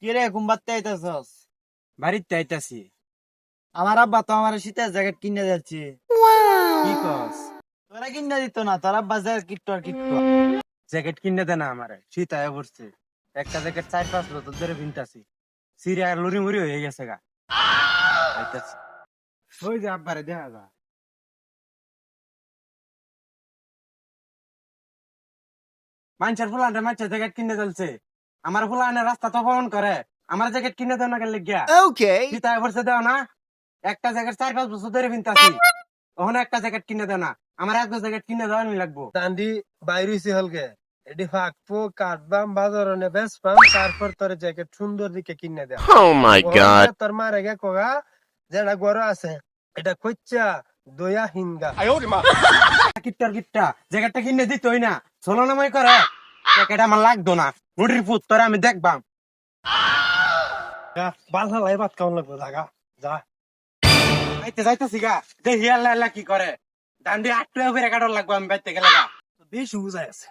কিরে ঘুমবাতে আইতাছস? বাড়িতে আইতাছি। আমার আব্বা তো আমার শীতের জ্যাকেট কিনে যাচ্ছে। কি কস? তোরা কিনে দিত না, তোর আব্বা জ্যাকেট কিট্টু আর কিট্টু। জ্যাকেট কিনে দে না আমারে, শীত আয়া পড়ছে। একটা জ্যাকেট 4-5 বছর ধরে ভিনতাছি, সিরিয়া লুরি মুড়ি হয়ে গেছে গা। আইতাছি। ওই যে আব্বারে দেখা যা। মানুষের ফুলানে মানুষের জ্যাকেট কিনে দিলছে, আমার ফুলানে রাস্তা তো বহন করে, আমার জ্যাকেট কিনে দেও না গেলে গিয়া। Okay. শীত আয়া পড়ছে দেও না, একটা জ্যাকেট 4-5 বছর ধরে ভিনতাছি, ওখানে একটা জ্যাকেট কিনে দেও না, আমার একটা জ্যাকেট কিনে দেওয়া লাগবো। দান্ডি বাইরিছি হলকে এডি ফাকপো কাটবাম বাজারনে বেসপাম তারপর তোর জ্যাকেট সুন্দর দিকে কিনে দেয়া। Oh my god. তোর মারে গে কোগা যেটা গরো আছে এটা কইচ্চা দয়া হিনগা। কিট্টার কিট্টা জ্যাকেটটা কিনে দিতই না, চলো না মই করে জ্যাকেট আমার লাগতো না, মুড়ির পুত তোরে আমি দেখবাম। বালহা লাই ভাত খাওয়ান লাগবো জাগা যা। আইতে যাইতেছি গা, দেখি আল্লাহ কি করে। ডান্ডি 8 টাকা করে কাটার লাগবো আমি বাইতে গেলে গা। বেশ বুঝাই আছে।